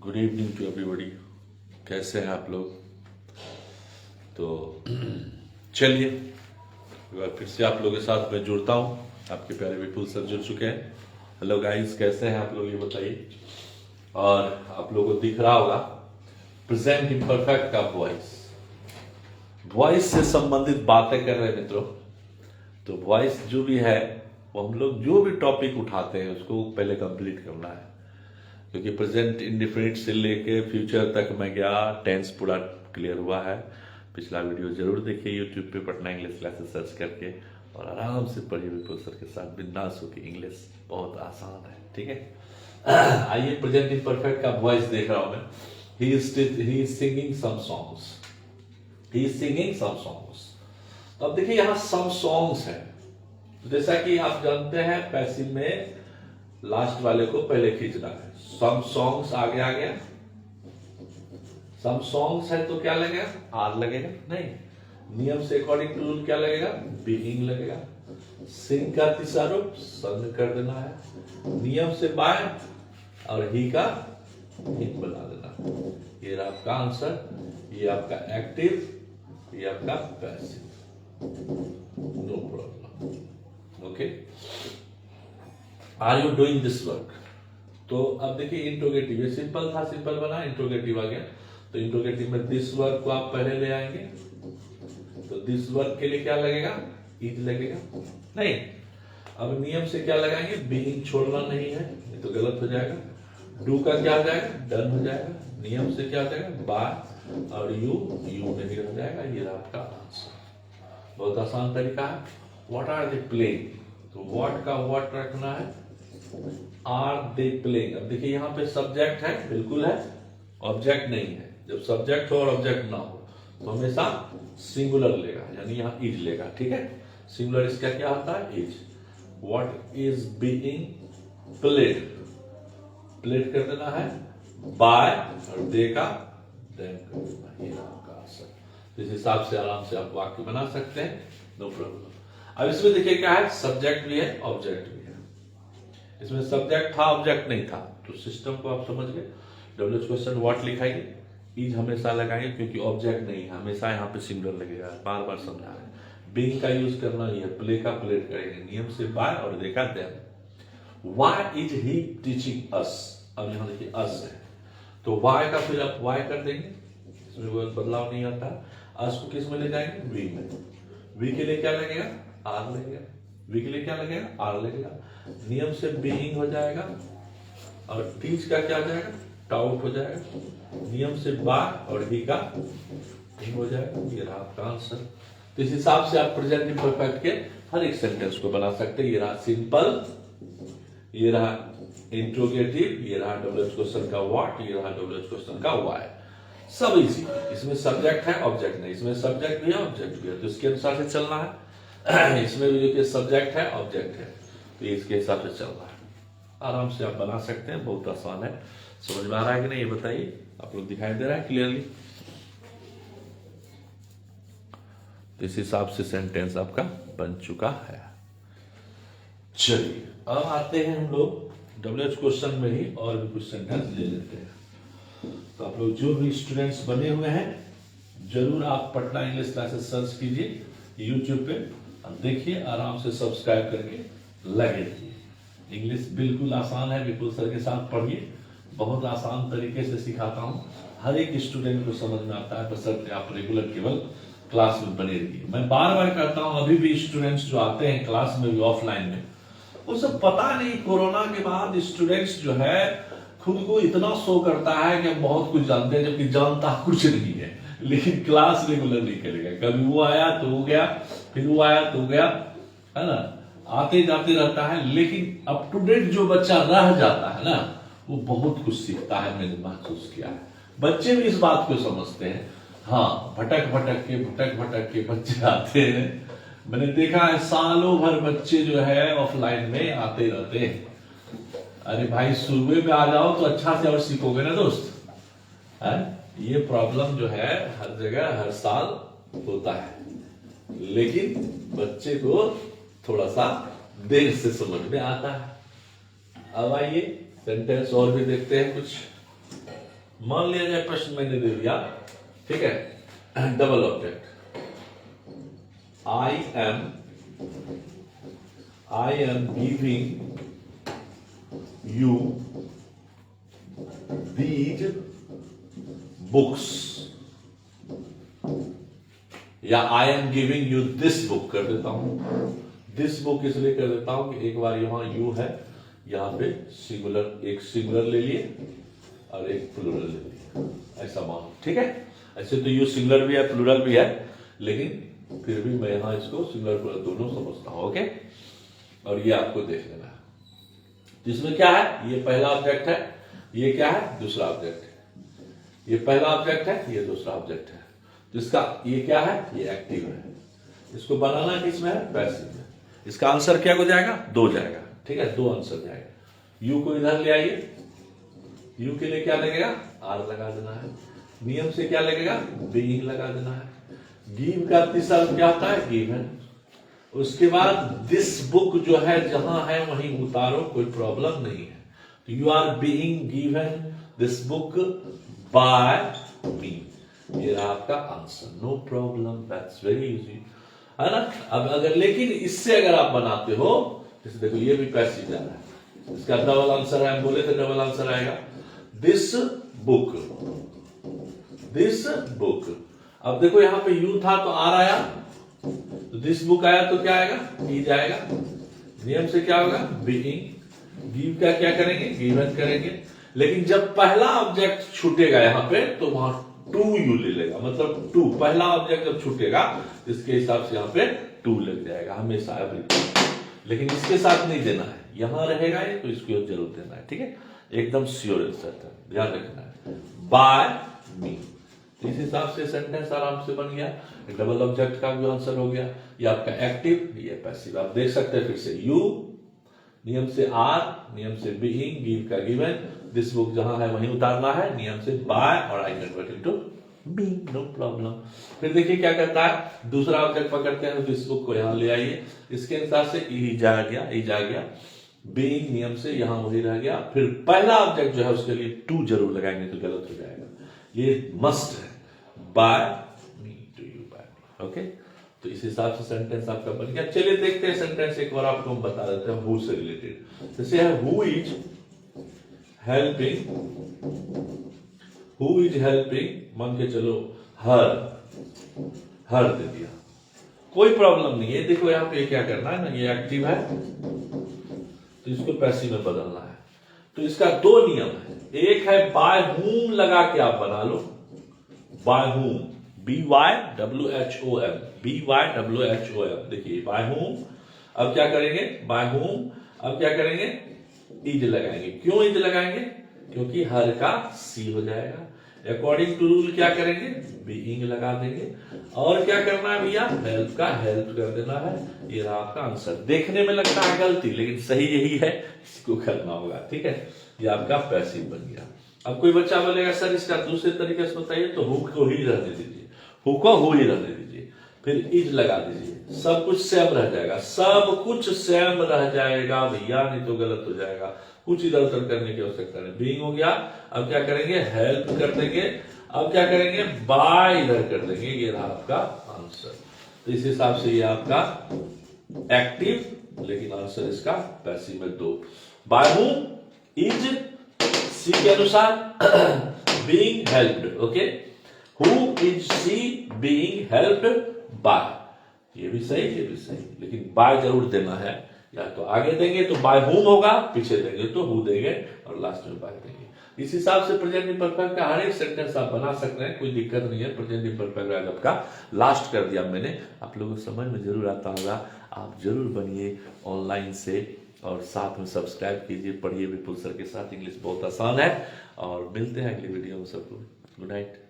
Good evening to everybody. कैसे हैं आप लोग? तो चलिए एक बार फिर से आप लोगों के साथ मैं जुड़ता हूं। आपके प्यारे विपुल सर जुड़ चुके हैं। हेलो गाइस, कैसे हैं आप लोग, ये बताइए। और आप लोगों को दिख रहा होगा प्रेजेंट इम्परफेक्ट का वॉइस से संबंधित बातें कर रहे हैं मित्रों। तो वॉइस जो भी है वो हम लोग जो भी टॉपिक उठाते हैं उसको पहले कंप्लीट करना है, क्योंकि प्रेजेंट इंडिफिनिट से लेके फ्यूचर तक मैं गया, टेंस पूरा क्लियर हुआ है। पिछला वीडियो जरूर देखिए यूट्यूब पे पटना इंग्लिश क्लासेस सर्च करके, और आराम से पढ़िए विपुल सर के साथ बिंदास होकर। इंग्लिश बहुत आसान है, ठीक है। आइए, प्रेजेंट इम्परफेक्ट का वॉइस देख रहा हूं मैं। He is singing some songs. He is singing some songs. तो अब देखिए यहाँ सम सॉन्ग्स है। तो जैसा कि आप जानते हैं पैसिव में लास्ट वाले को पहले खींचना है। सम सॉन्ग्स आगे आ गया। सम सॉन्ग्स है तो क्या लगेगा? आर लगेगा? नहीं, नियम से अकॉर्डिंग टू रूल क्या लगेगा? बीइंग लगेगा। सिंग का तीसरा रूप संग कर देना है। नियम से बाय और ही का हिम बना देना। ये रहा आपका आंसर। ये आपका एक्टिव, ये आपका passive. No problem. Okay, are you doing this work? तो अब देखिए इंट्रोगेटिव, ये सिंपल था, सिंपल बना, इंट्रोगेटिव आ गया। तो इंट्रोगेटिव में दिस वर्क को आप पहले ले आएंगे। तो दिस वर्क के लिए क्या लगेगा? इज लगेगा? नहीं। अब नियम से क्या लगाएंगे? बीइंग छोड़ना नहीं है, ये तो गलत हो जाएगा। डू का क्या हो जाएगा? डन हो जाएगा। नियम से क्या हो जाएगा? बाय और यू नहीं हो जाएगा। ये रहा आपका आंसर। बहुत आसान तरीका है। What are they playing? तो व्हाट का व्हाट रखना है, आर दे प्लेइंग। अब देखिए यहाँ पे सब्जेक्ट है, बिल्कुल है, ऑब्जेक्ट नहीं है। जब सब्जेक्ट हो और ऑब्जेक्ट ना हो तो हमेशा सिंगुलर लेगा, यानी यहाँ इज लेगा, ठीक है। सिंगुलर इसका क्या होता है? Is. What is being played? Played कर देना है बाय और दे का देन कर देना। ये आपका आंसर। इस हिसाब से आराम से आप वाक्य बना सकते हैं, नो प्रॉब्लम। अब इसमें देखिए क्या है, सब्जेक्ट भी है, ऑब्जेक्ट भी है। इसमें सब्जेक्ट था, ऑब्जेक्ट नहीं था, तो सिस्टम को आप समझ गए। डब्ल्यूएच क्वेश्चन व्हाट लिखाएंगे, इज हमेशा लगाएंगे, क्योंकि ऑब्जेक्ट नहीं है, हमेशा यहाँ पे सिंगुलर लगेगा। बार बार समझा रहे हैं। बीइंग का यूज करना ही है, प्ले का प्लेड करेंगे, नियम से बाय और देखा then. Why is he teaching us? अब यहाँ देखिए अस है, तो वाई का फिर आप वाई कर देंगे, इसमें कोई बदलाव नहीं आता। अस को किस में ले जाएंगे? वी में। वी के लिए क्या लगेगा? आर लगेगा। वी के लिए क्या लगेगा? आर लगेगा। नियम से बीइंग हो जाएगा और टीच का क्या हो जाएगा? टाउट हो जाएगा। नियम से बाय और ही का हिम हो जाएगा। ये रहा आपका आंसर। तो इस हिसाब से आप प्रेजेंट इम्परफेक्ट के हर एक सेंटेंस को बना सकते हैं। ये रहा सिंपल, ये रहा इंट्रोगेटिव, ये रहा डब्ल्यूएच क्वेश्चन का व्हाट, ये रहा डब्ल्यूएच क्वेश्चन का व्हाई। सब इजी। इसमें सब्जेक्ट है, ऑब्जेक्ट नहीं। इसमें सब्जेक्ट भी है, ऑब्जेक्ट भी है, तो इसके अनुसार से चलना है। इसमें भी देखिए सब्जेक्ट है, ऑब्जेक्ट है, तो इसके हिसाब से चलना है। आराम से आप बना सकते हैं, बहुत आसान है। समझ में आ रहा है कि नहीं, ये बताइए। आप लोग दिखाई दे रहा है क्लियरली? तो इस हिसाब से सेंटेंस आपका बन चुका है। चलिए अब आते हैं हम लोग डब्ल्यूएच क्वेश्चन में ही और भी कुछ सेंटेंस ले लेते हैं। तो आप लोग जो भी स्टूडेंट्स बने हुए हैं, जरूर आप पटना इंग्लिश क्लासेस सर्च कीजिए यूट्यूब पे और देखिए, आराम से सब्सक्राइब करके लगे रहिए। इंग्लिश बिल्कुल आसान है, विपुल सर के साथ पढ़िए। बहुत आसान तरीके से सिखाता हूँ, हर एक स्टूडेंट को समझ में आता है, बशर्ते आप रेगुलर केवल क्लास में बने रहिए। मैं बार बार कहता हूँ, अभी भी स्टूडेंट्स जो आते हैं क्लास में भी ऑफलाइन में, वो सब पता नहीं, कोरोना के बाद स्टूडेंट्स जो है खुद को इतना शो करता है कि हम बहुत कुछ जानते हैं, जबकि जानता कुछ नहीं है। लेकिन क्लास रेगुलर नहीं करेगा। कभी वो आया तो वो गया, फिर वो आया तो गया, है ना, आते जाते रहता है। लेकिन अप टू डेट जो बच्चा रह जाता है ना, वो बहुत कुछ सीखता है। मैंने महसूस किया है, बच्चे भी इस बात को समझते हैं। हाँ, भटक भटक के बच्चे आते हैं। मैंने देखा है सालों भर बच्चे जो है ऑफलाइन में आते रहते हैं। अरे भाई, शुरू में आ जाओ तो अच्छा से और सीखोगे ना दोस्त, है? ये प्रॉब्लम जो है हर जगह हर साल होता है, लेकिन बच्चे को थोड़ा सा देर से समझ में आता है। अब आइए सेंटेंस और भी देखते हैं कुछ। मान लिया जाए प्रश्न मैंने दे दिया, ठीक है, double object, I am giving you these books, या I am giving you this book कर देता हूं। दिस बुक इसलिए कर देता हूं कि एक बार यहां यू है, यहां पे सिंगुलर, एक सिंगुलर ले लिए और एक प्लूरल ले लिए, ऐसा मानो, ठीक है। ऐसे तो यू सिंगुलर भी है प्लूरल भी है, लेकिन फिर भी मैं यहां इसको सिंगुलर प्लूरल दोनों समझता हूं, ओके। और ये आपको देख लेना है। तो इसमें क्या है, ये पहला ऑब्जेक्ट है, ये क्या है, दूसरा ऑब्जेक्ट है। ये पहला ऑब्जेक्ट है, ये दूसरा ऑब्जेक्ट है। तो इसका ये क्या है, ये एक्टिव है। इसको बनाना किसमें है, पैसिव में। इसका आंसर क्या हो जाएगा, 2 जाएगा, ठीक है, 2 आंसर जाएगा। यू को इधर ले आइए, यू के लिए क्या लगेगा, आर लगा देना है। नियम से क्या लगेगा, बीइंग लगा देना है। गिव का तीसरा क्या होता है, गिवन। उसके बाद दिस बुक जो है जहां है वहीं उतारो, कोई प्रॉब्लम नहीं है। तो you are being given this book by me, ये रहा आपका answer, no problem, that's very easy, है ना। अब अगर लेकिन इससे अगर आप बनाते हो, जैसे देखो ये भी पैसिव जा रहा है, इसका डबल आंसर है, हम बोले थे डबल आंसर आएगा, दिस बुक, दिस बुक। अब देखो यहां पे यू था तो आर आया, तो दिस बुक आया तो क्या आएगा, ई जाएगा। नियम से क्या होगा, बीइंग। गिव का क्या करेंगे, गिवन करेंगे। लेकिन जब पहला ऑब्जेक्ट छूटेगा यहां पे, तो वहां 2 यू ले लेगा, मतलब 2, पहला ऑब्जेक्ट जब छूटेगा इसके हिसाब से यहां पे 2 लग जाएगा हमेशा, एवरीथिंग। लेकिन इसके साथ नहीं देना है, यहां रहेगा ये, तो इसको जरूर देना है, ठीक है, एकदम श्योर आंसर है, ध्यान रखना है, बाय मी। इस हिसाब से सेंटेंस आराम से बन गया। डबल ऑब्जेक्ट का भी आंसर हो गया। ये आपका एक्टिव, ये पैसिव। आप देख सकते हैं फिर से, यू नियम से आर, नियम से बीइंग, गिव का गिवन, दिस बुक जहां है वहीं उतारना है, नियम से बाय, और I convert into being, no problem. फिर देखिए क्या करता है, दूसरा ऑब्जेक्ट पकड़ते हैं, दिस बुक को यहां ले आइए, इसके अनुसार से ई जा गया, ई जा गया, बीइंग नियम से यहां वही रह गया। फिर पहला ऑब्जेक्ट जो है उसके लिए 2 जरूर लगाएंगे तो गलत हो जाएगा, ये मस्ट है, by me, to you by me, okay. तो इस हिसाब से सेंटेंस आपका बन गया। चलिए देखते हैं सेंटेंस एक बार आपको हम बता देते हैं हु से रिलेटेड। जैसे है who is helping, who is helping, मान के चलो हर, हर दे दिया, कोई प्रॉब्लम नहीं है। देखो यहां पे क्या करना है ना, ये एक्टिव है तो इसको पैसिव में बदलना है। तो इसका 2 नियम है, एक है बाय हुम लगा के आप बना लो, बाय हुम, BYWHOM, BYWHOM, देखिए बाय हुम। अब क्या करेंगे, बाय हुम, अब क्या करेंगे, इज लगाएंगे। क्यों इज लगाएंगे, क्योंकि हर का सी हो जाएगा। अकॉर्डिंग टू रूल क्या करेंगे, बीइंग लगा देंगे। और क्या करना है भैया, हेल्प का हेल्प कर देना है। ये रहा आपका आंसर। देखने में लगता है गलती, लेकिन सही यही है, इसको करना होगा, ठीक है। ये आपका पैसिव बन गया। अब कोई बच्चा बोलेगा सर इसका दूसरे तरीके से बताइए, तो हु को ही रहने दीजिए, हु को हु ही रहने दीजिए, फिर इज लगा दीजिए, सब कुछ सेम रह जाएगा, सब कुछ सेम रह जाएगा भैया, नहीं तो गलत हो जाएगा। कुछ इधर उधर करने की आवश्यकता नहीं। बीइंग हो गया, अब क्या करेंगे, हेल्प कर देंगे। अब क्या करेंगे, बाय इधर कर देंगे, ये रहा आपका आंसर। तो इस हिसाब से ये आपका एक्टिव, लेकिन आंसर इसका पैसिव में 2। बाय हुम, इज, सी के अनुसार being helped, okay. Who is C being helped by, ये भी सही, ये भी सही, लेकिन बाय जरूर देना है। या तो आगे देंगे तो बाय हुम होगा, पीछे देंगे तो हु देंगे, और लास्ट में बाय देंगे। इस हिसाब से प्रेजेंट इंपरफेक्ट का हर एक सेंटेंस आप बना सकते हैं, कोई दिक्कत नहीं है। प्रेजेंट इंपरफेक्ट आज आपका लास्ट कर दिया मैंने, आप लोगों को समझ में जरूर आता होगा। आप जरूर बनिए ऑनलाइन से, और साथ में सब्सक्राइब कीजिए, पढ़िए विपुल सर के साथ। इंग्लिश बहुत आसान है। और मिलते हैं अगली वीडियो में, सबको गुड नाइट।